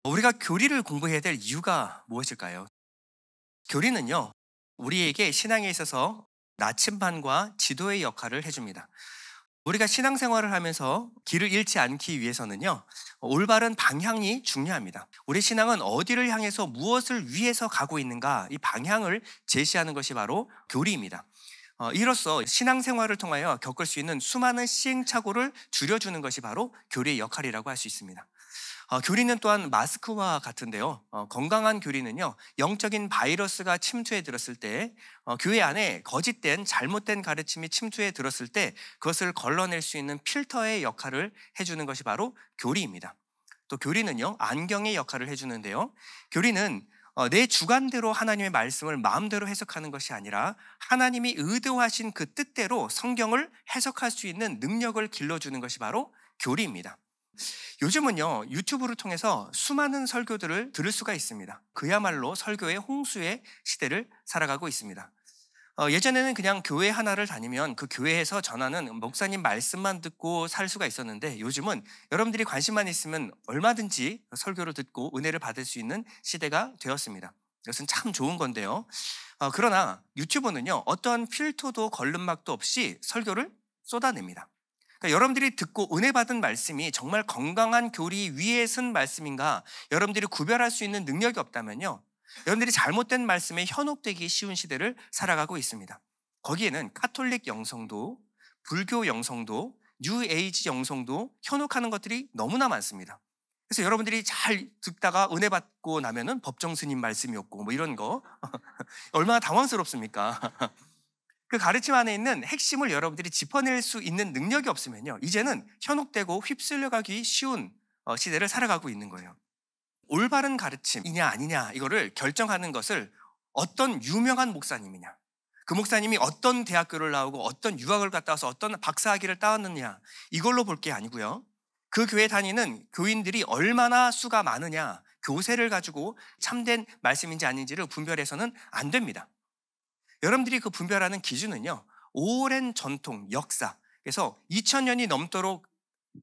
우리가 교리를 공부해야 될 이유가 무엇일까요? 교리는요, 우리에게 신앙에 있어서 나침반과 지도의 역할을 해줍니다. 우리가 신앙생활을 하면서 길을 잃지 않기 위해서는요, 올바른 방향이 중요합니다. 우리 신앙은 어디를 향해서 무엇을 위해서 가고 있는가, 이 방향을 제시하는 것이 바로 교리입니다. 이로써 신앙생활을 통하여 겪을 수 있는 수많은 시행착오를 줄여주는 것이 바로 교리의 역할이라고 할 수 있습니다. 교리는 또한 마스크와 같은데요. 건강한 교리는요, 영적인 바이러스가 침투해 들었을 때, 교회 안에 거짓된 잘못된 가르침이 침투해 들었을 때 그것을 걸러낼 수 있는 필터의 역할을 해주는 것이 바로 교리입니다. 또 교리는요, 안경의 역할을 해주는데요. 교리는 내 주관대로 하나님의 말씀을 마음대로 해석하는 것이 아니라 하나님이 의도하신 그 뜻대로 성경을 해석할 수 있는 능력을 길러주는 것이 바로 교리입니다. 요즘은요, 유튜브를 통해서 수많은 설교들을 들을 수가 있습니다. 그야말로 설교의 홍수의 시대를 살아가고 있습니다. 예전에는 그냥 교회 하나를 다니면 그 교회에서 전하는 목사님 말씀만 듣고 살 수가 있었는데, 요즘은 여러분들이 관심만 있으면 얼마든지 설교를 듣고 은혜를 받을 수 있는 시대가 되었습니다. 이것은 참 좋은 건데요. 그러나 유튜브는요, 어떠한 필터도 걸름막도 없이 설교를 쏟아냅니다. 그러니까 여러분들이 듣고 은혜 받은 말씀이 정말 건강한 교리 위에 쓴 말씀인가, 여러분들이 구별할 수 있는 능력이 없다면요, 여러분들이 잘못된 말씀에 현혹되기 쉬운 시대를 살아가고 있습니다. 거기에는 카톨릭 영성도, 불교 영성도, 뉴에이지 영성도 현혹하는 것들이 너무나 많습니다. 그래서 여러분들이 잘 듣다가 은혜 받고 나면은 법정 스님 말씀이었고 뭐 이런 거 얼마나 당황스럽습니까? 그 가르침 안에 있는 핵심을 여러분들이 짚어낼 수 있는 능력이 없으면요, 이제는 현혹되고 휩쓸려가기 쉬운 시대를 살아가고 있는 거예요. 올바른 가르침이냐 아니냐, 이거를 결정하는 것을 어떤 유명한 목사님이냐, 그 목사님이 어떤 대학교를 나오고 어떤 유학을 갔다 와서 어떤 박사학위를 따왔느냐, 이걸로 볼 게 아니고요, 그 교회 다니는 교인들이 얼마나 수가 많으냐, 교세를 가지고 참된 말씀인지 아닌지를 분별해서는 안 됩니다. 여러분들이 그 분별하는 기준은요, 오랜 전통, 역사, 그래서 2000년이 넘도록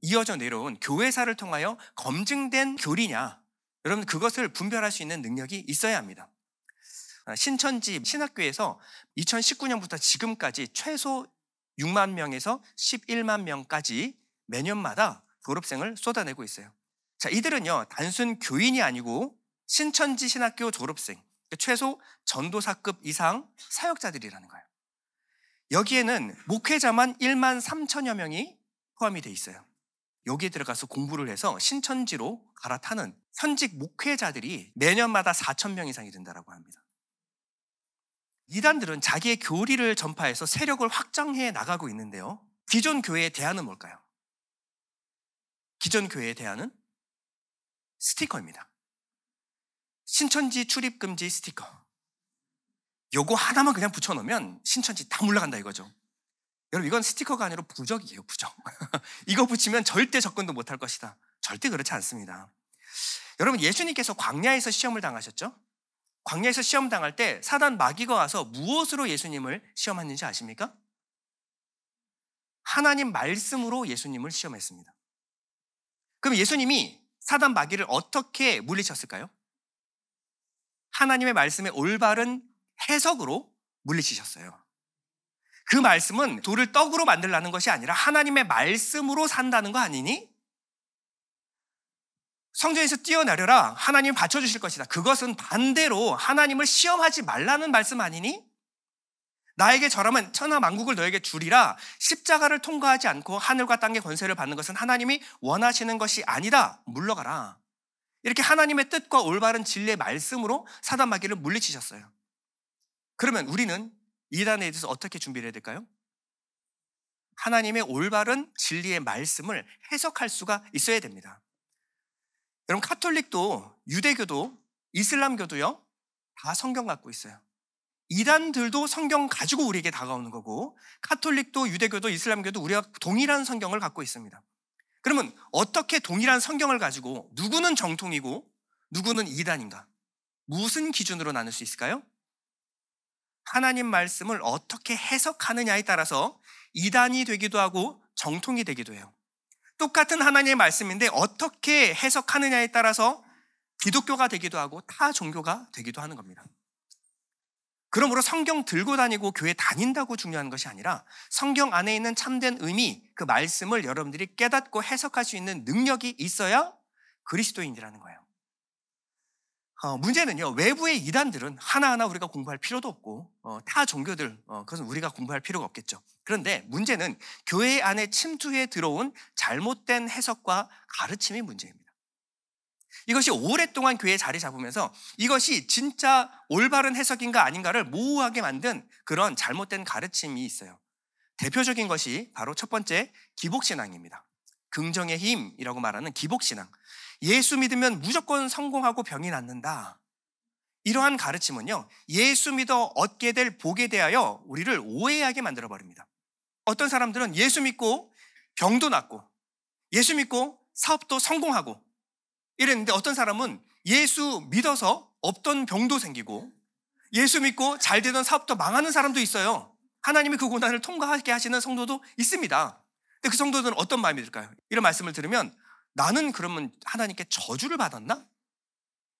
이어져 내려온 교회사를 통하여 검증된 교리냐, 여러분 그것을 분별할 수 있는 능력이 있어야 합니다. 신천지 신학교에서 2019년부터 지금까지 최소 6만 명에서 11만 명까지 매년마다 졸업생을 쏟아내고 있어요. 자, 이들은요, 단순 교인이 아니고 신천지 신학교 졸업생, 최소 전도사급 이상 사역자들이라는 거예요. 여기에는 목회자만 1만 3천여 명이 포함이 돼 있어요. 여기에 들어가서 공부를 해서 신천지로 갈아타는 현직 목회자들이 매년마다 4천 명 이상이 된다고 합니다. 이단들은 자기의 교리를 전파해서 세력을 확장해 나가고 있는데요, 기존 교회의 대안은 뭘까요? 기존 교회의 대안은 스티커입니다. 신천지 출입금지 스티커. 요거 하나만 그냥 붙여놓으면 신천지 다 물러간다 이거죠. 여러분, 이건 스티커가 아니라 부적이에요, 부적. 이거 붙이면 절대 접근도 못할 것이다. 절대 그렇지 않습니다. 여러분, 예수님께서 광야에서 시험을 당하셨죠? 광야에서 시험 당할 때 사단 마귀가 와서 무엇으로 예수님을 시험했는지 아십니까? 하나님 말씀으로 예수님을 시험했습니다. 그럼 예수님이 사단 마귀를 어떻게 물리쳤을까요? 하나님의 말씀의 올바른 해석으로 물리치셨어요. 그 말씀은 돌을 떡으로 만들라는 것이 아니라 하나님의 말씀으로 산다는 거 아니니? 성전에서 뛰어내려라, 하나님 받쳐주실 것이다. 그것은 반대로 하나님을 시험하지 말라는 말씀 아니니? 나에게 절하면 천하 만국을 너에게 주리라, 십자가를 통과하지 않고 하늘과 땅의 권세를 받는 것은 하나님이 원하시는 것이 아니다, 물러가라. 이렇게 하나님의 뜻과 올바른 진리의 말씀으로 사단 마귀를 물리치셨어요. 그러면 우리는 이단에 대해서 어떻게 준비를 해야 될까요? 하나님의 올바른 진리의 말씀을 해석할 수가 있어야 됩니다. 여러분, 카톨릭도 유대교도 이슬람교도요, 다 성경 갖고 있어요. 이단들도 성경 가지고 우리에게 다가오는 거고, 카톨릭도 유대교도 이슬람교도 우리가 동일한 성경을 갖고 있습니다. 그러면 어떻게 동일한 성경을 가지고 누구는 정통이고 누구는 이단인가? 무슨 기준으로 나눌 수 있을까요? 하나님 말씀을 어떻게 해석하느냐에 따라서 이단이 되기도 하고 정통이 되기도 해요. 똑같은 하나님의 말씀인데 어떻게 해석하느냐에 따라서 기독교가 되기도 하고 타 종교가 되기도 하는 겁니다. 그러므로 성경 들고 다니고 교회 다닌다고 중요한 것이 아니라 성경 안에 있는 참된 의미, 그 말씀을 여러분들이 깨닫고 해석할 수 있는 능력이 있어야 그리스도인이라는 거예요. 문제는요, 외부의 이단들은 하나하나 우리가 공부할 필요도 없고 타 종교들 그것은 우리가 공부할 필요가 없겠죠. 그런데 문제는 교회 안에 침투해 들어온 잘못된 해석과 가르침이 문제입니다. 이것이 오랫동안 교회에 자리 잡으면서 이것이 진짜 올바른 해석인가 아닌가를 모호하게 만든 그런 잘못된 가르침이 있어요. 대표적인 것이 바로 첫 번째 기복신앙입니다. 긍정의 힘이라고 말하는 기복신앙. 예수 믿으면 무조건 성공하고 병이 낫는다. 이러한 가르침은요, 예수 믿어 얻게 될 복에 대하여 우리를 오해하게 만들어버립니다. 어떤 사람들은 예수 믿고 병도 낫고 예수 믿고 사업도 성공하고 이랬는데, 어떤 사람은 예수 믿어서 없던 병도 생기고 예수 믿고 잘 되던 사업도 망하는 사람도 있어요. 하나님이 그 고난을 통과하게 하시는 성도도 있습니다. 근데 그 성도들은 어떤 마음이 들까요? 이런 말씀을 들으면 나는 그러면 하나님께 저주를 받았나?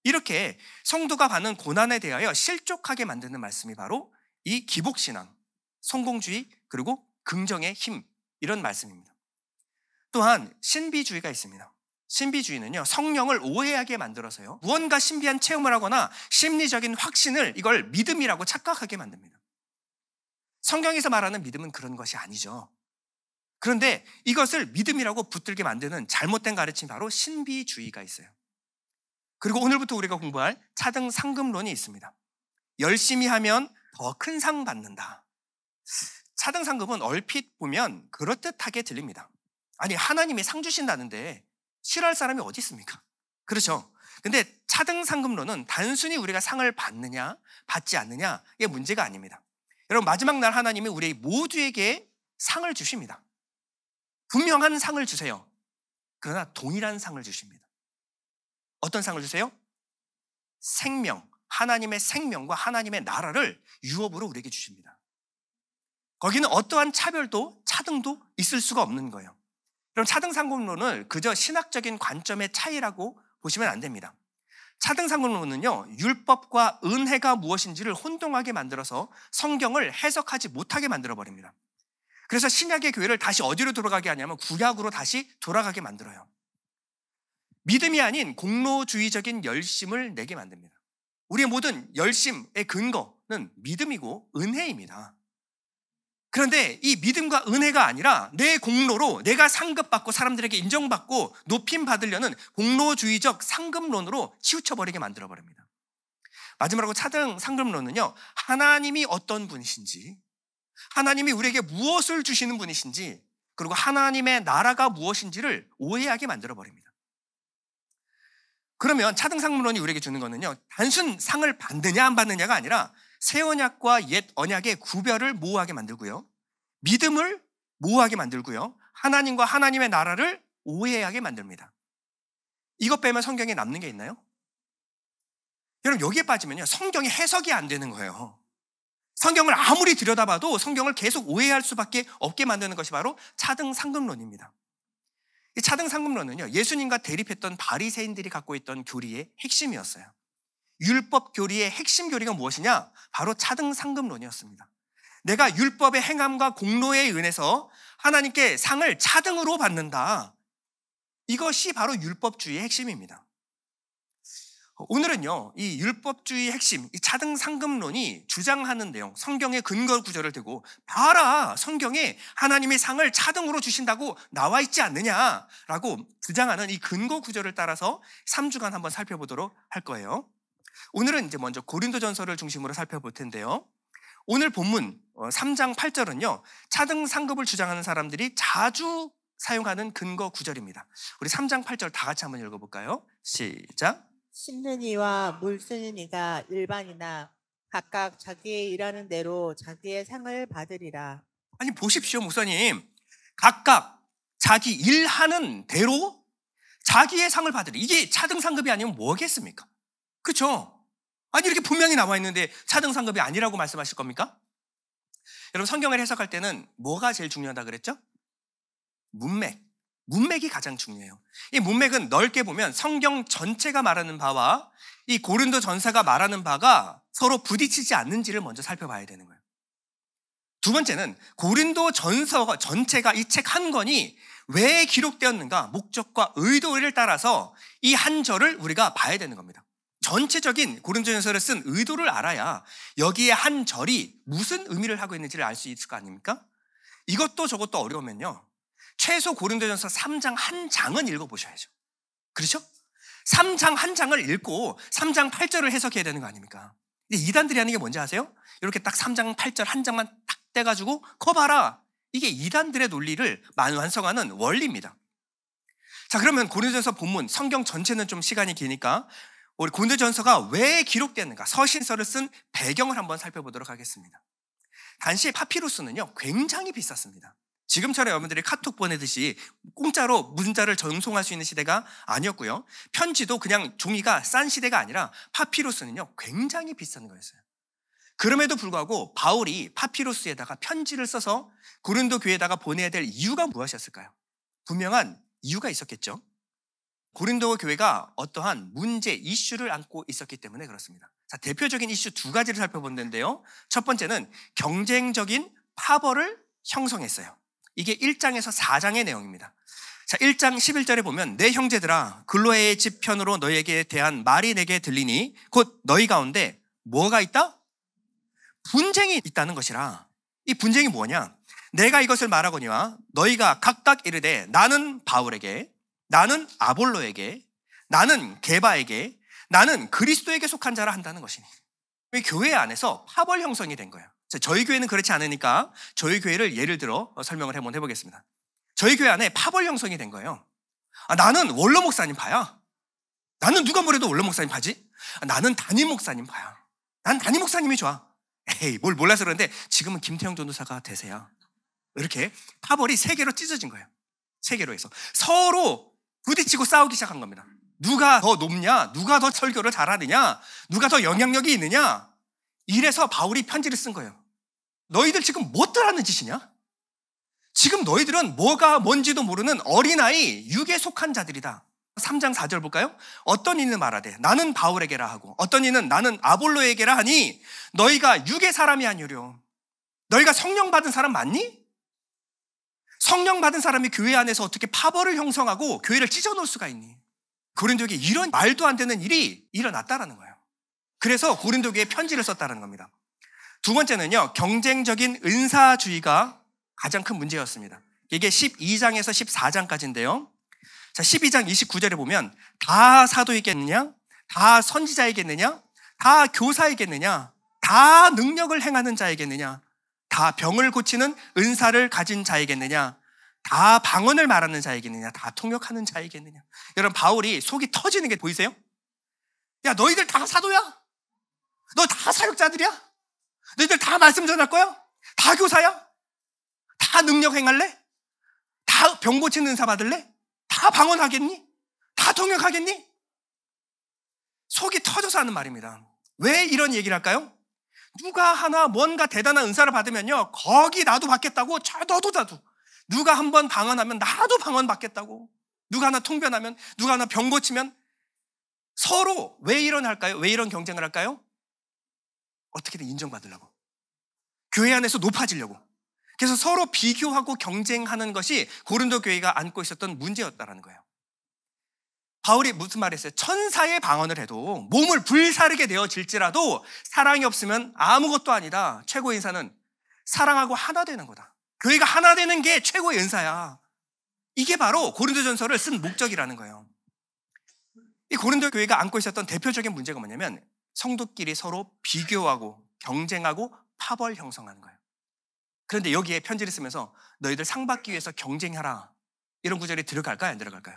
이렇게 성도가 받는 고난에 대하여 실족하게 만드는 말씀이 바로 이 기복신앙, 성공주의, 그리고 긍정의 힘, 이런 말씀입니다. 또한 신비주의가 있습니다. 신비주의는요, 성령을 오해하게 만들어서요, 무언가 신비한 체험을 하거나 심리적인 확신을 이걸 믿음이라고 착각하게 만듭니다. 성경에서 말하는 믿음은 그런 것이 아니죠. 그런데 이것을 믿음이라고 붙들게 만드는 잘못된 가르침이 바로 신비주의가 있어요. 그리고 오늘부터 우리가 공부할 차등 상급론이 있습니다. 열심히 하면 더 큰 상 받는다. 차등 상급은 얼핏 보면 그럴듯하게 들립니다. 아니, 하나님이 상 주신다는데 싫어할 사람이 어디 있습니까? 그렇죠. 근데 차등 상급론은 단순히 우리가 상을 받느냐 받지 않느냐, 이게 문제가 아닙니다. 여러분, 마지막 날 하나님이 우리 모두에게 상을 주십니다. 분명한 상을 주세요. 그러나 동일한 상을 주십니다. 어떤 상을 주세요? 생명, 하나님의 생명과 하나님의 나라를 유업으로 우리에게 주십니다. 거기는 어떠한 차별도 차등도 있을 수가 없는 거예요. 그럼 차등 상급론을 그저 신학적인 관점의 차이라고 보시면 안 됩니다. 차등 상급론은요, 율법과 은혜가 무엇인지를 혼동하게 만들어서 성경을 해석하지 못하게 만들어 버립니다. 그래서 신약의 교회를 다시 어디로 돌아가게 하냐면 구약으로 다시 돌아가게 만들어요. 믿음이 아닌 공로주의적인 열심을 내게 만듭니다. 우리의 모든 열심의 근거는 믿음이고 은혜입니다. 그런데 이 믿음과 은혜가 아니라 내 공로로 내가 상급받고 사람들에게 인정받고 높임 받으려는 공로주의적 상급론으로 치우쳐버리게 만들어버립니다. 마지막으로 차등 상급론은요, 하나님이 어떤 분이신지, 하나님이 우리에게 무엇을 주시는 분이신지, 그리고 하나님의 나라가 무엇인지를 오해하게 만들어버립니다. 그러면 차등 상급론이 우리에게 주는 거는요, 단순 상을 받느냐 안 받느냐가 아니라 새 언약과 옛 언약의 구별을 모호하게 만들고요, 믿음을 모호하게 만들고요, 하나님과 하나님의 나라를 오해하게 만듭니다. 이것 빼면 성경에 남는 게 있나요? 여러분, 여기에 빠지면요, 성경의 해석이 안 되는 거예요. 성경을 아무리 들여다봐도 성경을 계속 오해할 수밖에 없게 만드는 것이 바로 차등 상급론입니다. 이 차등 상급론은요, 예수님과 대립했던 바리새인들이 갖고 있던 교리의 핵심이었어요. 율법 교리의 핵심 교리가 무엇이냐? 바로 차등 상급론이었습니다. 내가 율법의 행함과 공로에 은해서 하나님께 상을 차등으로 받는다. 이것이 바로 율법주의의 핵심입니다. 오늘은요, 이 율법주의의 핵심, 이 차등 상급론이 주장하는 내용, 성경의 근거 구절을 대고 봐라, 성경에 하나님의 상을 차등으로 주신다고 나와 있지 않느냐라고 주장하는 이 근거 구절을 따라서 3주간 한번 살펴보도록 할 거예요. 오늘은 이제 먼저 고린도전서를 중심으로 살펴볼 텐데요. 오늘 본문 3장 8절은요, 차등 상급을 주장하는 사람들이 자주 사용하는 근거 구절입니다. 우리 3장 8절 다 같이 한번 읽어볼까요? 시작. 심는 이와 물 쓰는 이가 일반이나 각각 자기의 일하는 대로 자기의 상을 받으리라. 아니, 보십시오, 목사님. 각각 자기 일하는 대로 자기의 상을 받으리. 이게 차등 상급이 아니면 뭐겠습니까? 그렇죠? 아니, 이렇게 분명히 나와 있는데 차등 상급이 아니라고 말씀하실 겁니까? 여러분, 성경을 해석할 때는 뭐가 제일 중요하다 그랬죠? 문맥, 문맥이 가장 중요해요. 이 문맥은 넓게 보면 성경 전체가 말하는 바와 이 고린도 전서가 말하는 바가 서로 부딪히지 않는지를 먼저 살펴봐야 되는 거예요. 두 번째는 고린도 전서 전체가 이 책 한 권이 왜 기록되었는가, 목적과 의도를 따라서 이 한 절을 우리가 봐야 되는 겁니다. 전체적인 고린도 전서를 쓴 의도를 알아야 여기에 한 절이 무슨 의미를 하고 있는지를 알 수 있을 거 아닙니까? 이것도 저것도 어려우면요, 최소 고린도전서 3장 한 장은 읽어보셔야죠. 그렇죠? 3장 한 장을 읽고 3장 8절을 해석해야 되는 거 아닙니까? 이단들이 하는 게 뭔지 아세요? 이렇게 딱 3장 8절 한 장만 딱 떼가지고 거 봐라. 이게 이단들의 논리를 완성하는 원리입니다. 자, 그러면 고린도전서 본문, 성경 전체는 좀 시간이 기니까 우리 고린도전서가 왜 기록됐는가, 서신서를 쓴 배경을 한번 살펴보도록 하겠습니다. 당시 파피루스는요 굉장히 비쌌습니다. 지금처럼 여러분들이 카톡 보내듯이 공짜로 문자를 전송할 수 있는 시대가 아니었고요, 편지도 그냥 종이가 싼 시대가 아니라 파피루스는요 굉장히 비싼 거였어요. 그럼에도 불구하고 바울이 파피루스에다가 편지를 써서 고린도 교회에다가 보내야 될 이유가 무엇이었을까요? 분명한 이유가 있었겠죠. 고린도 교회가 어떠한 문제, 이슈를 안고 있었기 때문에 그렇습니다. 자, 대표적인 이슈 두 가지를 살펴보는데요. 첫 번째는 경쟁적인 파벌을 형성했어요. 이게 1장에서 4장의 내용입니다. 자, 1장 11절에 보면 내 형제들아, 글로에의 집 편으로 너희에게 대한 말이 내게 들리니 곧 너희 가운데 뭐가 있다? 분쟁이 있다는 것이라. 이 분쟁이 뭐냐? 내가 이것을 말하거니와 너희가 각각 이르되 나는 바울에게, 나는 아볼로에게, 나는 게바에게, 나는 그리스도에게 속한 자라 한다는 것이니. 교회 안에서 파벌 형성이 된 거예요. 저희 교회는 그렇지 않으니까 저희 교회를 예를 들어 설명을 한번 해보겠습니다. 저희 교회 안에 파벌 형성이 된 거예요. 나는 원로 목사님 파야. 나는 누가 뭐래도 원로 목사님 파지? 나는 담임 목사님 파야. 난 담임 목사님이 좋아. 에이, 뭘 몰라서 그러는데 지금은 김태형 전도사가 대세야. 이렇게 파벌이 세 개로 찢어진 거예요. 세 개로 해서 서로 부딪히고 싸우기 시작한 겁니다. 누가 더 높냐? 누가 더 설교를 잘하느냐? 누가 더 영향력이 있느냐? 이래서 바울이 편지를 쓴 거예요. 너희들 지금 뭣들 하는 짓이냐? 지금 너희들은 뭐가 뭔지도 모르는 어린아이, 육에 속한 자들이다. 3장 4절 볼까요? 어떤 이는 말하되 나는 바울에게라 하고 어떤 이는 나는 아볼로에게라 하니 너희가 육의 사람이 아니오려. 너희가 성령 받은 사람 맞니? 성령 받은 사람이 교회 안에서 어떻게 파벌을 형성하고 교회를 찢어놓을 수가 있니? 고린도에게 이런 말도 안 되는 일이 일어났다라는 거예요. 그래서 고린도교에 편지를 썼다는 겁니다. 두 번째는요, 경쟁적인 은사주의가 가장 큰 문제였습니다. 이게 12장에서 14장까지인데요. 자, 12장 29절에 보면 다 사도이겠느냐? 다 선지자이겠느냐? 다 교사이겠느냐? 다 능력을 행하는 자이겠느냐? 다 병을 고치는 은사를 가진 자이겠느냐? 다 방언을 말하는 자이겠느냐? 다 통역하는 자이겠느냐? 여러분, 바울이 속이 터지는 게 보이세요? 야, 너희들 다 사도야? 너 다 사역자들이야? 너희들 다 말씀 전할 거야? 다 교사야? 다 능력 행할래? 다 병 고치는 은사 받을래? 다 방언하겠니? 다 통역하겠니? 속이 터져서 하는 말입니다. 왜 이런 얘기를 할까요? 누가 하나 뭔가 대단한 은사를 받으면요, 거기 나도 받겠다고, 너도 누가 한번 방언하면 나도 방언 받겠다고, 누가 하나 통변하면, 누가 하나 병 고치면 서로 왜 이런 할까요? 왜 이런 경쟁을 할까요? 어떻게든 인정받으려고, 교회 안에서 높아지려고. 그래서 서로 비교하고 경쟁하는 것이 고린도 교회가 안고 있었던 문제였다는 거예요. 바울이 무슨 말 했어요? 천사의 방언을 해도 몸을 불사르게 되어질지라도 사랑이 없으면 아무것도 아니다. 최고의 은사는 사랑하고 하나 되는 거다. 교회가 하나 되는 게 최고의 은사야. 이게 바로 고린도전서를 쓴 목적이라는 거예요. 이 고린도 교회가 안고 있었던 대표적인 문제가 뭐냐면 성도끼리 서로 비교하고 경쟁하고 파벌 형성하는 거예요. 그런데 여기에 편지를 쓰면서 너희들 상 받기 위해서 경쟁하라, 이런 구절이 들어갈까요? 안 들어갈까요?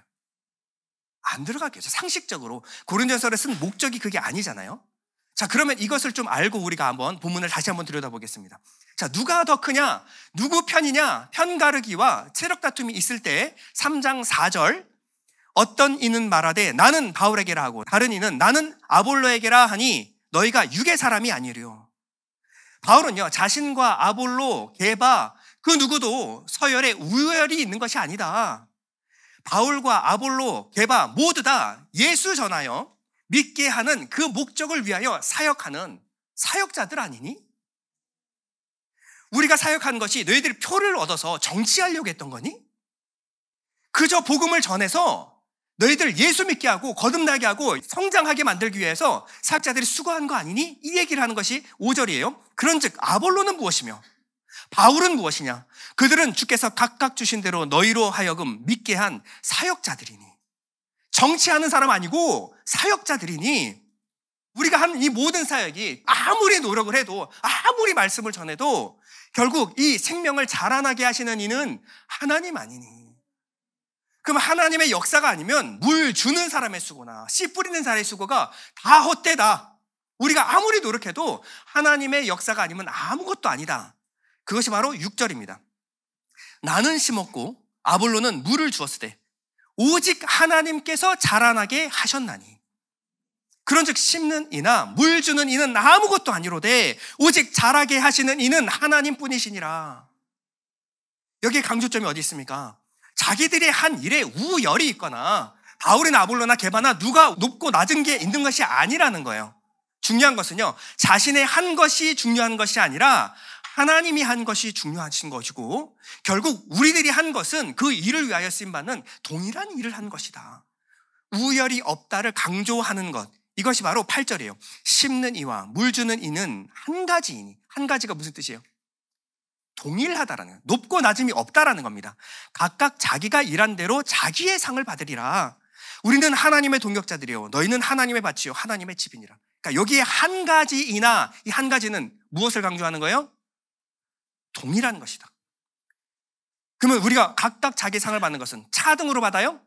안 들어가겠죠. 상식적으로 고린도전서를 쓴 목적이 그게 아니잖아요. 자, 그러면 이것을 좀 알고 우리가 한번 본문을 다시 한번 들여다보겠습니다. 자, 누가 더 크냐, 누구 편이냐, 편가르기와 체력 다툼이 있을 때 3장 4절 어떤 이는 말하되 나는 바울에게라 하고 다른 이는 나는 아볼로에게라 하니 너희가 육의 사람이 아니려. 바울은요, 자신과 아볼로, 게바 그 누구도 서열에 우열이 있는 것이 아니다. 바울과 아볼로, 게바 모두 다 예수 전하여 믿게 하는 그 목적을 위하여 사역하는 사역자들 아니니? 우리가 사역한 것이 너희들이 표를 얻어서 정치하려고 했던 거니? 그저 복음을 전해서 너희들 예수 믿게 하고 거듭나게 하고 성장하게 만들기 위해서 사역자들이 수고한 거 아니니? 이 얘기를 하는 것이 5절이에요. 그런즉 아볼로는 무엇이며 바울은 무엇이냐? 그들은 주께서 각각 주신 대로 너희로 하여금 믿게 한 사역자들이니. 정치하는 사람 아니고 사역자들이니. 우리가 하는 이 모든 사역이 아무리 노력을 해도, 아무리 말씀을 전해도 결국 이 생명을 자라나게 하시는 이는 하나님 아니니. 그럼 하나님의 역사가 아니면 물 주는 사람의 수고나 씨 뿌리는 사람의 수고가 다 헛되다. 우리가 아무리 노력해도 하나님의 역사가 아니면 아무것도 아니다. 그것이 바로 6절입니다. 나는 심었고 아볼로는 물을 주었으되 오직 하나님께서 자라나게 하셨나니. 그런즉 심는 이나 물 주는 이는 아무것도 아니로되 오직 자라게 하시는 이는 하나님뿐이시니라. 여기에 강조점이 어디 있습니까? 자기들이 한 일에 우열이 있거나 바울이나 아볼로나 게바나 누가 높고 낮은 게 있는 것이 아니라는 거예요. 중요한 것은요, 자신의 한 것이 중요한 것이 아니라 하나님이 한 것이 중요하신 것이고, 결국 우리들이 한 것은 그 일을 위하여 쓰임받는 동일한 일을 한 것이다. 우열이 없다를 강조하는 것, 이것이 바로 8절이에요. 심는 이와 물 주는 이는 한 가지이니. 한 가지가 무슨 뜻이에요? 동일하다라는 거예요. 높고 낮음이 없다라는 겁니다. 각각 자기가 일한 대로 자기의 상을 받으리라. 우리는 하나님의 동역자들이요 너희는 하나님의 밭이요 하나님의 집이니라. 그러니까 여기에 한 가지이나, 이 한 가지는 무엇을 강조하는 거예요? 동일한 것이다. 그러면 우리가 각각 자기 상을 받는 것은 차등으로 받아요?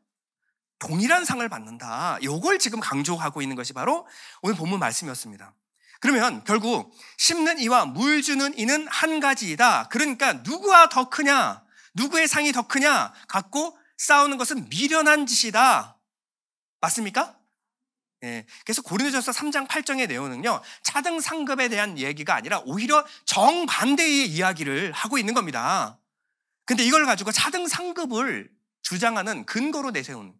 동일한 상을 받는다. 이걸 지금 강조하고 있는 것이 바로 오늘 본문 말씀이었습니다. 그러면 결국 심는 이와 물 주는 이는 한 가지이다. 그러니까 누구가 더 크냐, 누구의 상이 더 크냐 갖고 싸우는 것은 미련한 짓이다. 맞습니까? 예, 그래서 고린도전서 3장 8절의 내용은요, 차등 상급에 대한 얘기가 아니라 오히려 정반대의 이야기를 하고 있는 겁니다. 근데 이걸 가지고 차등 상급을 주장하는 근거로 내세운,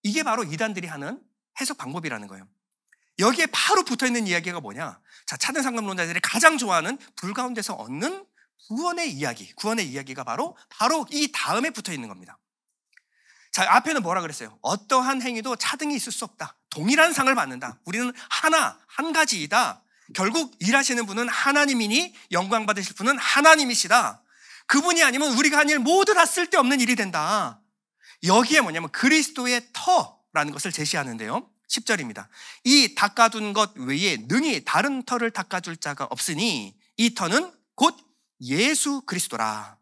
이게 바로 이단들이 하는 해석 방법이라는 거예요. 여기에 바로 붙어있는 이야기가 뭐냐? 자, 차등 상급론자들이 가장 좋아하는 불 가운데서 얻는 구원의 이야기, 구원의 이야기가 바로 이 다음에 붙어있는 겁니다. 자, 앞에는 뭐라 그랬어요? 어떠한 행위도 차등이 있을 수 없다. 동일한 상을 받는다. 우리는 한 가지이다. 결국 일하시는 분은 하나님이니 영광 받으실 분은 하나님이시다. 그분이 아니면 우리가 한 일 모두 다 쓸데없는 일이 된다. 여기에 뭐냐면 그리스도의 터라는 것을 제시하는데요. 10절입니다. 이 닦아둔 것 외에 능히 다른 터를 닦아줄 자가 없으니 이 터는 곧 예수 그리스도라.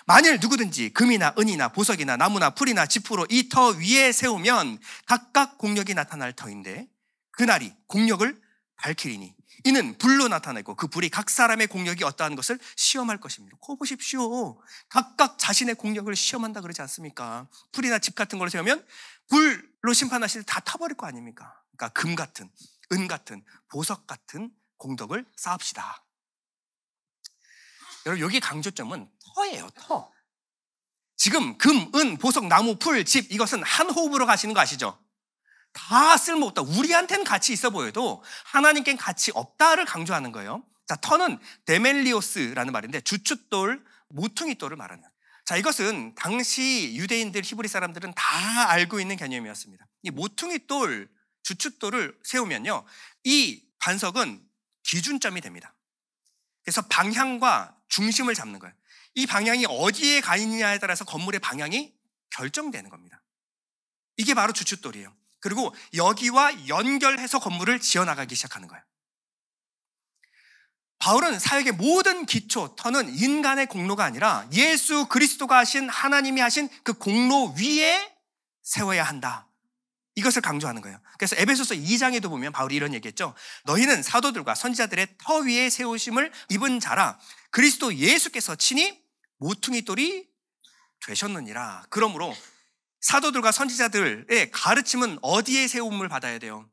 만일 누구든지 금이나 은이나 보석이나 나무나 풀이나 지푸로 이 터 위에 세우면 각각 공력이 나타날 터인데 그날이 공력을 밝히리니 이는 불로 나타내고 그 불이 각 사람의 공력이 어떠한 것을 시험할 것입니다. 거 보십시오. 각각 자신의 공력을 시험한다 그러지 않습니까? 풀이나 집 같은 걸 세우면 불로 심판하실 때 다 타버릴 거 아닙니까? 그러니까 금 같은, 은 같은, 보석 같은 공덕을 쌓읍시다. 여러분, 여기 강조점은 터예요, 터. 지금 금, 은, 보석, 나무, 풀, 집, 이것은 한 호흡으로 가시는 거 아시죠? 다 쓸모없다. 우리한테는 가치 있어 보여도 하나님께는 가치 없다를 강조하는 거예요. 자, 터는 데멜리오스라는 말인데 주춧돌, 모퉁이돌을 말하는. 자, 이것은 당시 유대인들, 히브리 사람들은 다 알고 있는 개념이었습니다. 이 모퉁이돌, 주춧돌을 세우면요, 이 반석은 기준점이 됩니다. 그래서 방향과 중심을 잡는 거예요. 이 방향이 어디에 가 있느냐에 따라서 건물의 방향이 결정되는 겁니다. 이게 바로 주춧돌이에요. 그리고 여기와 연결해서 건물을 지어나가기 시작하는 거예요. 바울은 사역의 모든 기초, 터는 인간의 공로가 아니라 예수 그리스도가 하신, 하나님이 하신 그 공로 위에 세워야 한다. 이것을 강조하는 거예요. 그래서 에베소서 2장에도 보면 바울이 이런 얘기했죠. 너희는 사도들과 선지자들의 터 위에 세우심을 입은 자라. 그리스도 예수께서 친히 모퉁이돌이 되셨느니라. 그러므로 사도들과 선지자들의 가르침은 어디에 세움을 받아야 돼요?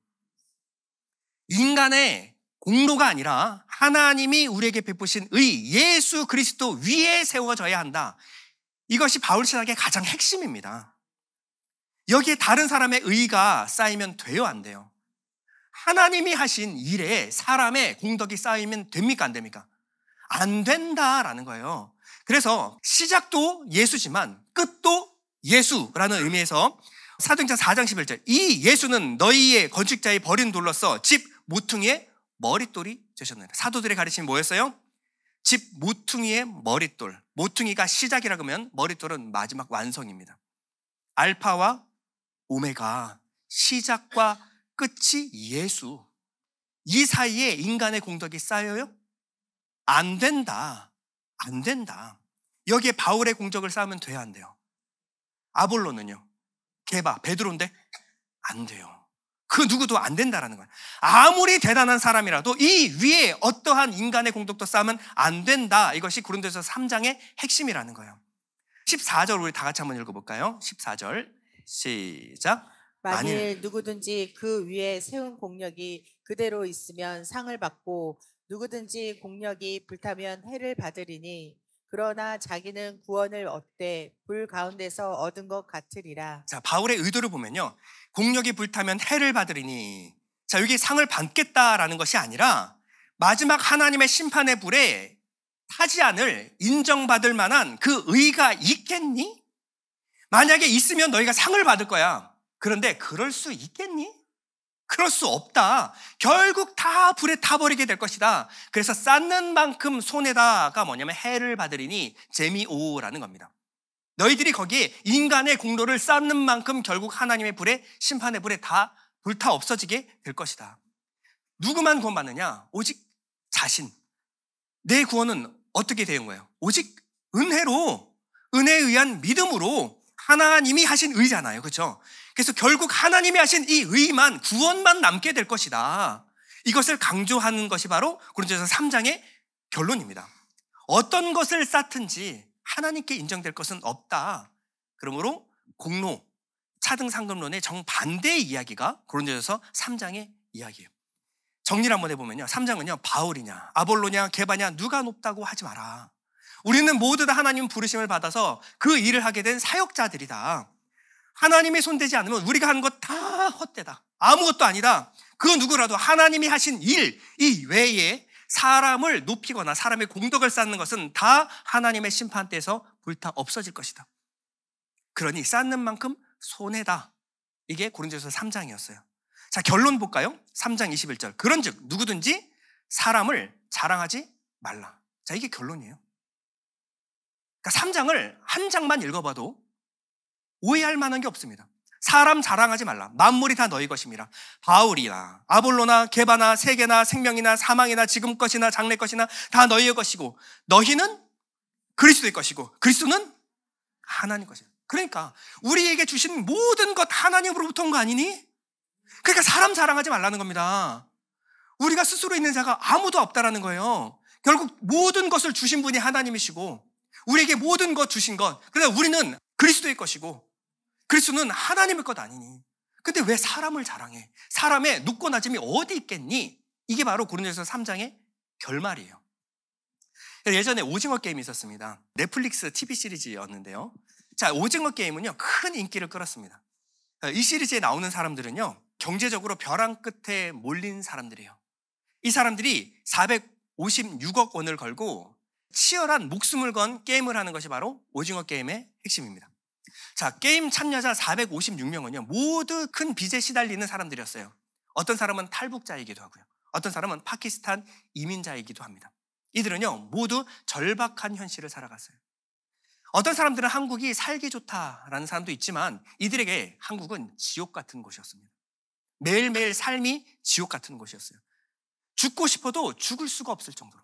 인간의 공로가 아니라 하나님이 우리에게 베푸신 의, 예수 그리스도 위에 세워져야 한다. 이것이 바울 신학의 가장 핵심입니다. 여기에 다른 사람의 의가 쌓이면 돼요, 안 돼요? 하나님이 하신 일에 사람의 공덕이 쌓이면 됩니까, 안 됩니까? 안 된다라는 거예요. 그래서 시작도 예수지만 끝도 예수라는 의미에서 사도행전 4장 11절, 이 예수는 너희의 건축자의 버린 돌로서 집 모퉁이의 머릿돌이 되셨느니라. 사도들의 가르침이 뭐였어요? 집 모퉁이의 머릿돌. 모퉁이가 시작이라 그러면 머릿돌은 마지막 완성입니다. 알파와 오메가, 시작과 끝이 예수. 이 사이에 인간의 공덕이 쌓여요? 안 된다. 안 된다. 여기에 바울의 공적을 쌓으면 돼야 안 돼요? 아볼로는요? 게바, 베드로인데 안 돼요. 그 누구도 안 된다라는 거예요. 아무리 대단한 사람이라도 이 위에 어떠한 인간의 공덕도 쌓으면 안 된다. 이것이 고린도서 3장의 핵심이라는 거예요. 14절 우리 다 같이 한번 읽어볼까요? 14절 시작. 만일 누구든지 그 위에 세운 공력이 그대로 있으면 상을 받고 누구든지 공력이 불타면 해를 받으리니 그러나 자기는 구원을 얻되 불 가운데서 얻은 것 같으리라. 자, 바울의 의도를 보면요, 공력이 불타면 해를 받으리니, 자, 여기 상을 받겠다라는 것이 아니라 마지막 하나님의 심판의 불에 타지 않을, 인정받을 만한 그 의가 있겠니? 만약에 있으면 너희가 상을 받을 거야. 그런데 그럴 수 있겠니? 그럴 수 없다. 결국 다 불에 타버리게 될 것이다. 그래서 쌓는 만큼 손에다가 뭐냐면 해를 받으리니 재미오라는 겁니다. 너희들이 거기에 인간의 공로를 쌓는 만큼 결국 하나님의 불에, 심판의 불에 다 불타 없어지게 될 것이다. 누구만 구원받느냐? 오직 자신. 내 구원은 어떻게 되는 거예요? 오직 은혜로, 은혜에 의한 믿음으로 하나님이 하신 의잖아요. 그렇죠? 그래서 결국 하나님이 하신 이 의만, 구원만 남게 될 것이다. 이것을 강조하는 것이 바로 고린도서 3장의 결론입니다. 어떤 것을 쌓든지 하나님께 인정될 것은 없다. 그러므로 공로, 차등상급론의 정반대의 이야기가 고린도서 3장의 이야기예요. 정리를 한번 해보면요, 3장은요, 바울이냐 아볼로냐 게바냐 누가 높다고 하지 마라. 우리는 모두 다 하나님 부르심을 받아서 그 일을 하게 된 사역자들이다. 하나님의 손대지 않으면 우리가 하는 것 다 헛되다. 아무것도 아니다. 그 누구라도 하나님이 하신 일 이외에 사람을 높이거나 사람의 공덕을 쌓는 것은 다 하나님의 심판대에서 불타 없어질 것이다. 그러니 쌓는 만큼 손해다. 이게 고린도서 3장이었어요. 자, 결론 볼까요? 3장 21절. 그런즉 누구든지 사람을 자랑하지 말라. 자, 이게 결론이에요. 그러니까 3장을 한 장만 읽어봐도 오해할 만한 게 없습니다. 사람 자랑하지 말라. 만물이 다 너희 것임이라. 바울이나 아볼로나 게바나 세계나 생명이나 사망이나 지금 것이나 장래 것이나 다 너희의 것이고 너희는 그리스도의 것이고 그리스도는 하나님 것이다. 그러니까 우리에게 주신 모든 것 하나님으로부터 온 거 아니니? 그러니까 사람 자랑하지 말라는 겁니다. 우리가 스스로 있는 자가 아무도 없다라는 거예요. 결국 모든 것을 주신 분이 하나님이시고 우리에게 모든 것 주신 것, 그러나 우리는 그리스도의 것이고 그리스도는 하나님의 것 아니니? 근데 왜 사람을 자랑해? 사람의 눕고 낮음이 어디 있겠니? 이게 바로 고린도서 3장의 결말이에요. 예전에 오징어 게임이 있었습니다. 넷플릭스 TV 시리즈였는데요. 자, 오징어 게임은요, 큰 인기를 끌었습니다. 이 시리즈에 나오는 사람들은요, 경제적으로 벼랑 끝에 몰린 사람들이에요. 이 사람들이 456억 원을 걸고 치열한 목숨을 건 게임을 하는 것이 바로 오징어 게임의 핵심입니다. 자, 게임 참여자 456명은요, 모두 큰 빚에 시달리는 사람들이었어요. 어떤 사람은 탈북자이기도 하고요. 어떤 사람은 파키스탄 이민자이기도 합니다. 이들은요, 모두 절박한 현실을 살아갔어요. 어떤 사람들은 한국이 살기 좋다라는 사람도 있지만 이들에게 한국은 지옥 같은 곳이었습니다. 매일매일 삶이 지옥 같은 곳이었어요. 죽고 싶어도 죽을 수가 없을 정도로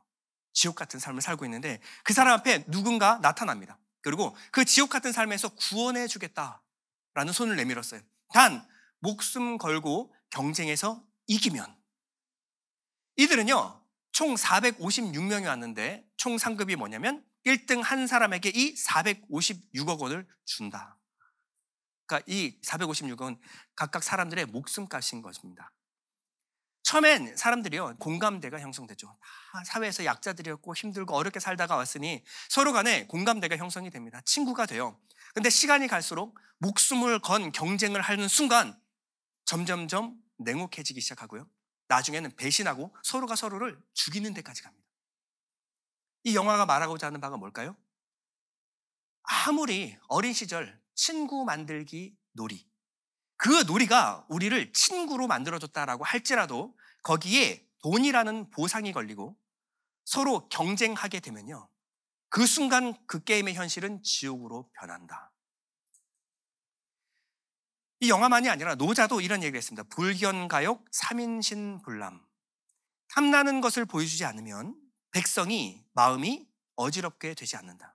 지옥 같은 삶을 살고 있는데 그 사람 앞에 누군가 나타납니다. 그리고 그 지옥 같은 삶에서 구원해 주겠다라는 손을 내밀었어요. 단 목숨 걸고 경쟁에서 이기면. 이들은요, 총 456명이 왔는데 총 상급이 뭐냐면 1등 한 사람에게 이 456억 원을 준다. 그러니까 이 456억은 각각 사람들의 목숨값인 것입니다. 처음엔 사람들이요, 공감대가 형성되죠. 다 사회에서 약자들이었고 힘들고 어렵게 살다가 왔으니 서로 간에 공감대가 형성이 됩니다. 친구가 돼요. 근데 시간이 갈수록 목숨을 건 경쟁을 하는 순간 점점점 냉혹해지기 시작하고요. 나중에는 배신하고 서로가 서로를 죽이는 데까지 갑니다. 이 영화가 말하고자 하는 바가 뭘까요? 아무리 어린 시절 친구 만들기 놀이, 그 놀이가 우리를 친구로 만들어줬다라고 할지라도 거기에 돈이라는 보상이 걸리고 서로 경쟁하게 되면요, 그 순간 그 게임의 현실은 지옥으로 변한다. 이 영화만이 아니라 노자도 이런 얘기를 했습니다. 불견가욕 3인신불람. 탐나는 것을 보여주지 않으면 백성이 마음이 어지럽게 되지 않는다.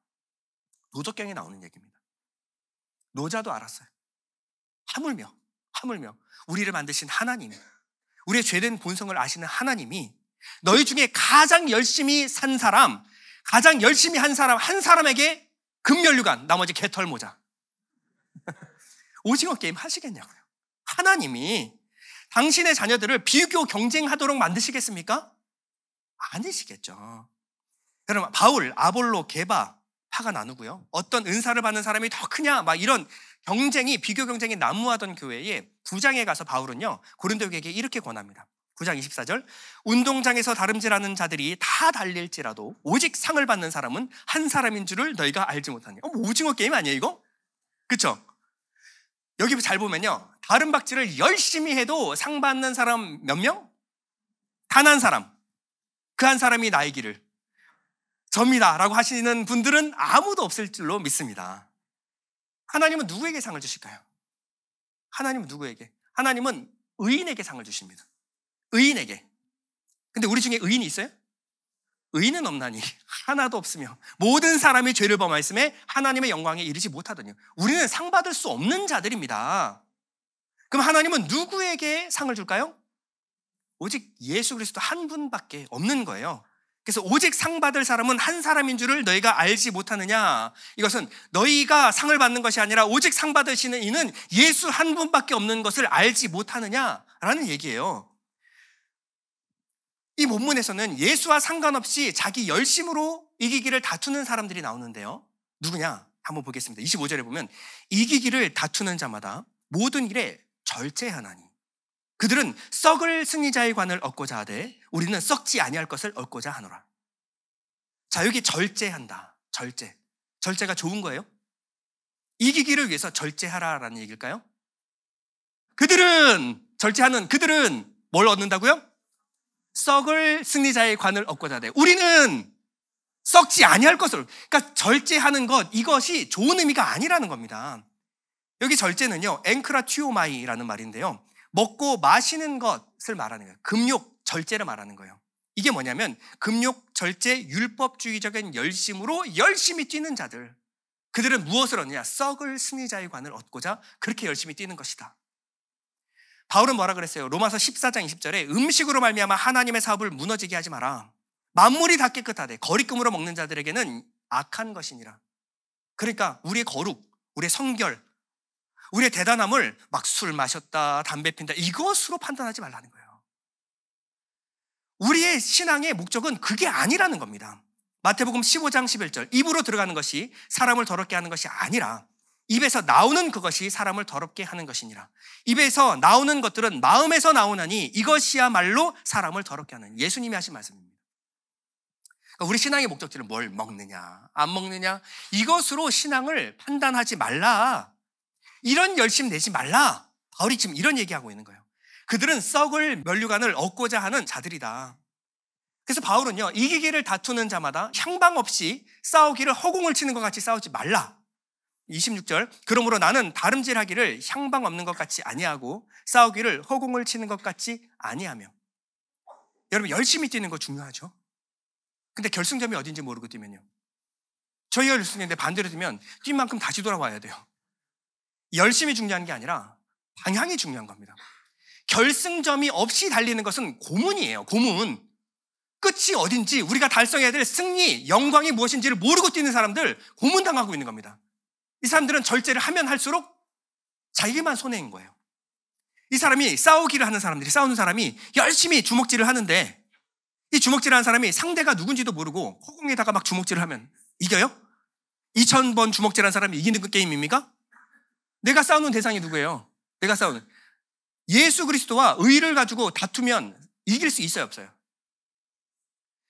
노적경에 나오는 얘기입니다. 노자도 알았어요. 하물며 우리를 만드신 하나님, 우리의 죄된 본성을 아시는 하나님이 너희 중에 가장 열심히 산 사람, 가장 열심히 한 사람에게 금면류관, 나머지 개털 모자. 오징어 게임 하시겠냐고요. 하나님이 당신의 자녀들을 비교 경쟁하도록 만드시겠습니까? 아니시겠죠. 여러분, 바울, 아볼로, 게바, 파가 나누고요. 어떤 은사를 받는 사람이 더 크냐, 막 이런 경쟁이, 비교 경쟁이 난무하던 교회에 9장에 가서 바울은요, 고린도 교회에게 이렇게 권합니다. 9장 24절, 운동장에서 다름질하는 자들이 다 달릴지라도 오직 상을 받는 사람은 한 사람인 줄을 너희가 알지 못하니. 오징어 게임 아니에요 이거? 그쵸? 여기 잘 보면요, 다른 박질을 열심히 해도 상 받는 사람 몇 명? 단 한 사람. 그 한 사람이 나의 길을 접니다 라고 하시는 분들은 아무도 없을 줄로 믿습니다. 하나님은 누구에게 상을 주실까요? 하나님은 누구에게? 하나님은 의인에게 상을 주십니다. 의인에게. 근데 우리 중에 의인이 있어요? 의인은 없나니 하나도 없으며 모든 사람이 죄를 범하였음에 하나님의 영광에 이르지 못하더니요. 우리는 상 받을 수 없는 자들입니다. 그럼 하나님은 누구에게 상을 줄까요? 오직 예수 그리스도 한 분밖에 없는 거예요. 그래서 오직 상 받을 사람은 한 사람인 줄을 너희가 알지 못하느냐. 이것은 너희가 상을 받는 것이 아니라 오직 상 받으시는 이는 예수 한 분밖에 없는 것을 알지 못하느냐라는 얘기예요. 이 본문에서는 예수와 상관없이 자기 열심으로 이기기를 다투는 사람들이 나오는데요. 누구냐? 한번 보겠습니다. 25절에 보면 이기기를 다투는 자마다 모든 일에 절제하나니 그들은 썩을 승리자의 관을 얻고자 하되 우리는 썩지 아니할 것을 얻고자 하노라. 자, 여기 절제한다. 절제가 좋은 거예요? 이기기를 위해서 절제하라라는 얘기일까요? 그들은 뭘 얻는다고요? 썩을 승리자의 관을 얻고자 하되 우리는 썩지 아니할 것을. 그러니까 절제하는 것, 이것이 좋은 의미가 아니라는 겁니다. 여기 절제는요, 앵크라튜오마이라는 말인데요, 먹고 마시는 것을 말하는 거예요. 금욕, 절제를 말하는 거예요. 이게 뭐냐면 금욕, 절제, 율법주의적인 열심으로 열심히 뛰는 자들, 그들은 무엇을 얻느냐? 썩을 승리자의 관을 얻고자 그렇게 열심히 뛰는 것이다. 바울은 뭐라 그랬어요? 로마서 14장 20절에 음식으로 말미암아 하나님의 사업을 무너지게 하지 마라. 만물이 다 깨끗하되 거리금으로 먹는 자들에게는 악한 것이니라. 그러니까 우리의 거룩, 우리의 성결, 우리의 대단함을 막 술 마셨다, 담배 핀다, 이것으로 판단하지 말라는 거예요. 우리의 신앙의 목적은 그게 아니라는 겁니다. 마태복음 15장 11절, 입으로 들어가는 것이 사람을 더럽게 하는 것이 아니라 입에서 나오는 그것이 사람을 더럽게 하는 것이니라. 입에서 나오는 것들은 마음에서 나오나니 이것이야말로 사람을 더럽게 하는, 예수님이 하신 말씀입니다. 그러니까 우리 신앙의 목적지는 뭘 먹느냐, 안 먹느냐, 이것으로 신앙을 판단하지 말라. 이런 열심 내지 말라. 바울이 지금 이런 얘기하고 있는 거예요. 그들은 썩을 면류관을 얻고자 하는 자들이다. 그래서 바울은요, 이기기를 다투는 자마다 향방 없이 싸우기를 허공을 치는 것 같이 싸우지 말라. 26절, 그러므로 나는 다름질하기를 향방 없는 것 같이 아니하고 싸우기를 허공을 치는 것 같이 아니하며. 여러분, 열심히 뛰는 거 중요하죠. 근데 결승점이 어딘지 모르고 뛰면요, 저희가 결승인데 반대로 뛰면 뛴 만큼 다시 돌아와야 돼요. 열심히 중요한 게 아니라 방향이 중요한 겁니다. 결승점이 없이 달리는 것은 고문이에요. 고문. 끝이 어딘지, 우리가 달성해야 될 승리, 영광이 무엇인지를 모르고 뛰는 사람들 고문당하고 있는 겁니다. 이 사람들은 절제를 하면 할수록 자기만 손해인 거예요. 이 사람이 싸우는 사람이 열심히 주먹질을 하는데 이 주먹질하는 사람이 상대가 누군지도 모르고 허공에다가 막 주먹질을 하면 이겨요? 2000번 주먹질한 사람이 이기는 그 게임입니까? 내가 싸우는 대상이 누구예요? 내가 싸우는 예수 그리스도와 의를 가지고 다투면 이길 수 있어요, 없어요?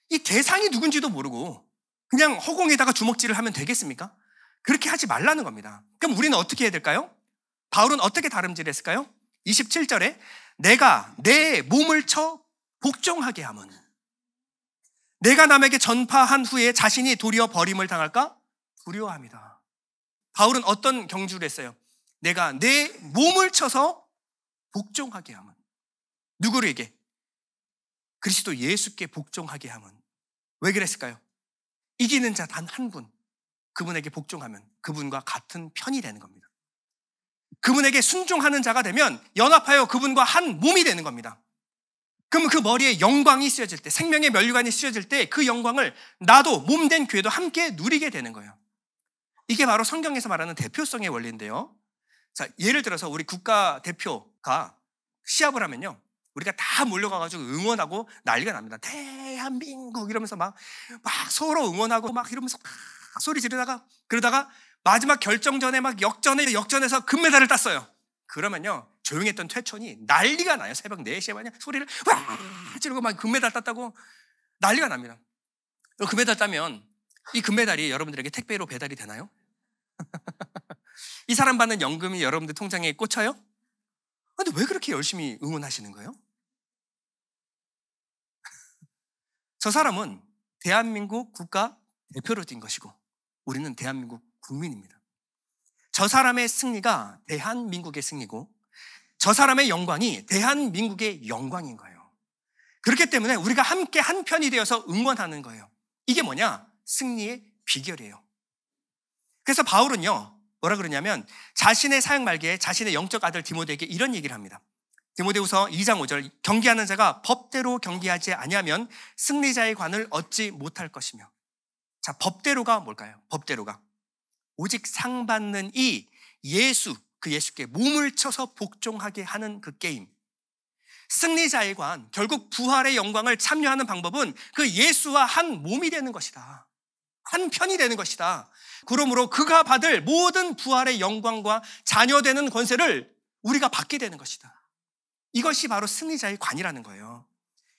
이 대상이 누군지도 모르고 그냥 허공에다가 주먹질을 하면 되겠습니까? 그렇게 하지 말라는 겁니다. 그럼 우리는 어떻게 해야 될까요? 바울은 어떻게 다름질했을까요? 27절에 내가 내 몸을 쳐 복종하게 함은, 내가 남에게 전파한 후에 자신이 도리어 버림을 당할까 두려워합니다. 바울은 어떤 경주를 했어요? 내가 내 몸을 쳐서 복종하게 함은, 누구에게? 그리스도 예수께 복종하게 함은. 왜 그랬을까요? 이기는 자 단 한 분, 그분에게 복종하면 그분과 같은 편이 되는 겁니다. 그분에게 순종하는 자가 되면 연합하여 그분과 한 몸이 되는 겁니다. 그러면 그 머리에 영광이 씌워질 때, 생명의 면류관이 씌워질 때 그 영광을 나도, 몸된 교회도 함께 누리게 되는 거예요. 이게 바로 성경에서 말하는 대표성의 원리인데요. 자, 예를 들어서 우리 국가대표가 시합을 하면요, 우리가 다 몰려가가지고 응원하고 난리가 납니다. 대한민국 이러면서 막 서로 응원하고 막 이러면서 막 소리 지르다가, 그러다가 마지막 결정전에 막 역전해서 금메달을 땄어요. 그러면요, 조용했던 퇴촌이 난리가 나요. 새벽 4시에 마냥 소리를 와 지르고 막 금메달 땄다고 난리가 납니다. 금메달 따면 이 금메달이 여러분들에게 택배로 배달이 되나요? 이 사람 받는 연금이 여러분들 통장에 꽂혀요? 근데 왜 그렇게 열심히 응원하시는 거예요? 저 사람은 대한민국 국가 대표로 뛴 것이고 우리는 대한민국 국민입니다. 저 사람의 승리가 대한민국의 승리고 저 사람의 영광이 대한민국의 영광인 거예요. 그렇기 때문에 우리가 함께 한 편이 되어서 응원하는 거예요. 이게 뭐냐? 승리의 비결이에요. 그래서 바울은요, 뭐라 그러냐면 자신의 사역 말기에 자신의 영적 아들 디모데에게 이런 얘기를 합니다. 디모데후서 2장 5절, 경기하는 자가 법대로 경기하지 아니하면 승리자의 관을 얻지 못할 것이며. 자, 법대로가 뭘까요? 법대로가 오직 상 받는 이 예수, 그 예수께 몸을 쳐서 복종하게 하는 그 게임. 승리자의 관, 결국 부활의 영광을 참여하는 방법은 그 예수와 한 몸이 되는 것이다. 한 편이 되는 것이다. 그러므로 그가 받을 모든 부활의 영광과 자녀되는 권세를 우리가 받게 되는 것이다. 이것이 바로 승리자의 관이라는 거예요.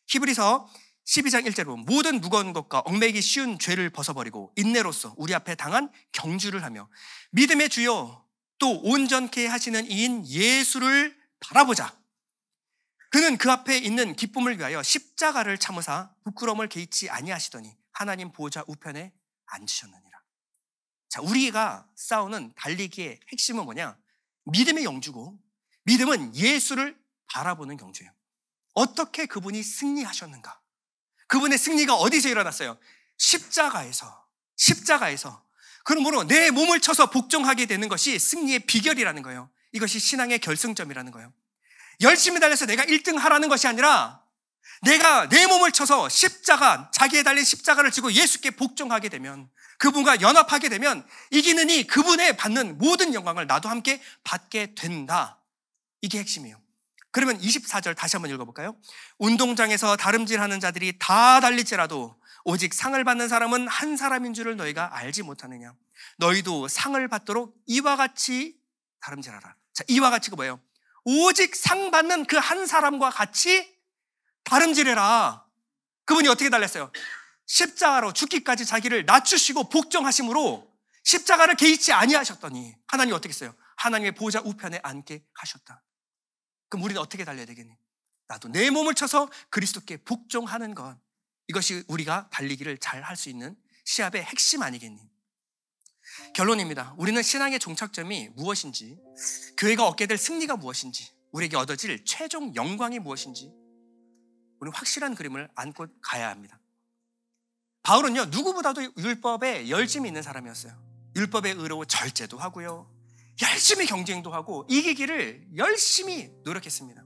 히브리서 12장 1절에 보면 모든 무거운 것과 얽매이기 쉬운 죄를 벗어버리고 인내로서 우리 앞에 당한 경주를 하며 믿음의 주요 또 온전케 하시는 이인 예수를 바라보자. 그는 그 앞에 있는 기쁨을 위하여 십자가를 참으사 부끄러움을 개의치 아니하시더니 하나님 보좌 우편에 앉으셨느니라. 자, 우리가 싸우는 달리기의 핵심은 뭐냐? 믿음의 경주고, 믿음은 예수를 바라보는 경주예요. 어떻게 그분이 승리하셨는가? 그분의 승리가 어디서 일어났어요? 십자가에서. 그러므로 내 몸을 쳐서 복종하게 되는 것이 승리의 비결이라는 거예요. 이것이 신앙의 결승점이라는 거예요. 열심히 달려서 내가 1등 하라는 것이 아니라 내가 내 몸을 쳐서 십자가, 자기에 달린 십자가를 지고 예수께 복종하게 되면, 그분과 연합하게 되면 이기는 이 그분의 받는 모든 영광을 나도 함께 받게 된다. 이게 핵심이에요. 그러면 24절 다시 한번 읽어볼까요? 운동장에서 다름질하는 자들이 다 달릴지라도 오직 상을 받는 사람은 한 사람인 줄을 너희가 알지 못하느냐? 너희도 상을 받도록 이와 같이 다름질하라. 자, 이와 같이가 뭐예요? 오직 상 받는 그 한 사람과 같이 다름질해라. 그분이 어떻게 달렸어요? 십자가로 죽기까지 자기를 낮추시고 복종하심으로 십자가를 개의치 아니하셨더니 하나님이 어떻게 했어요? 하나님의 보좌 우편에 앉게 하셨다. 그럼 우리는 어떻게 달려야 되겠니? 나도 내 몸을 쳐서 그리스도께 복종하는 것, 이것이 우리가 달리기를 잘 할 수 있는 시합의 핵심 아니겠니? 결론입니다. 우리는 신앙의 종착점이 무엇인지, 교회가 얻게 될 승리가 무엇인지, 우리에게 얻어질 최종 영광이 무엇인지 우리는 확실한 그림을 안고 가야 합니다. 바울은요, 누구보다도 율법에 열심히 있는 사람이었어요. 율법에 의로워 절제도 하고요, 열심히 경쟁도 하고 이기기를 열심히 노력했습니다.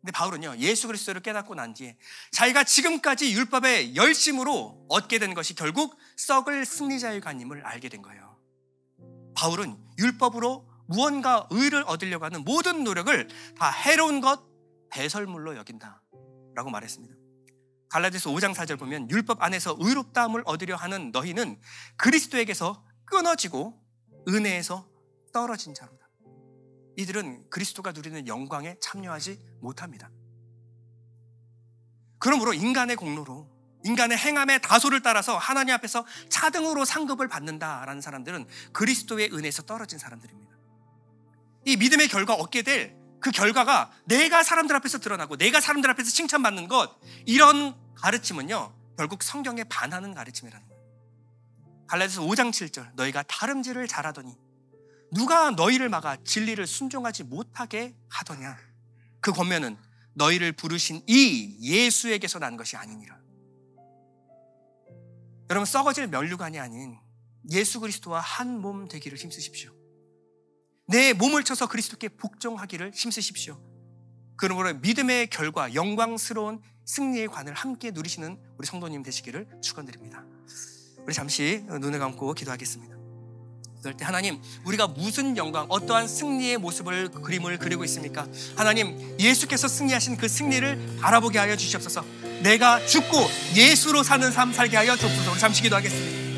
근데 바울은요, 예수 그리스도를 깨닫고 난 뒤에 자기가 지금까지 율법의 열심으로 얻게 된 것이 결국 썩을 승리자의 관임을 알게 된 거예요. 바울은 율법으로 무언가 의를 얻으려고 하는 모든 노력을 다 해로운 것, 배설물로 여긴다 라고 말했습니다. 갈라디아서 5장 4절 보면 율법 안에서 의롭다함을 얻으려 하는 너희는 그리스도에게서 끊어지고 은혜에서 떨어진 자로다. 이들은 그리스도가 누리는 영광에 참여하지 못합니다. 그러므로 인간의 공로로, 인간의 행함의 다소를 따라서 하나님 앞에서 차등으로 상급을 받는다라는 사람들은 그리스도의 은혜에서 떨어진 사람들입니다. 이 믿음의 결과 얻게 될 그 결과가 내가 사람들 앞에서 드러나고 내가 사람들 앞에서 칭찬받는 것, 이런 가르침은요 결국 성경에 반하는 가르침이라는 거예요. 갈라디아서 5장 7절, 너희가 다름질을 잘하더니 누가 너희를 막아 진리를 순종하지 못하게 하더냐. 그 권면은 너희를 부르신 이 예수에게서 난 것이 아니니라. 여러분, 썩어질 면류관이 아닌 예수 그리스도와 한 몸 되기를 힘쓰십시오. 내 몸을 쳐서 그리스도께 복종하기를 힘쓰십시오. 그러므로 믿음의 결과, 영광스러운 승리의 관을 함께 누리시는 우리 성도님 되시기를 축원드립니다. 우리 잠시 눈을 감고 기도하겠습니다. 그럴 때 하나님, 우리가 무슨 영광, 어떠한 승리의 모습을, 그림을 그리고 있습니까? 하나님, 예수께서 승리하신 그 승리를 바라보게 하여 주시옵소서. 내가 죽고 예수로 사는 삶 살게 하여 주옵소서. 우리 잠시 기도하겠습니다.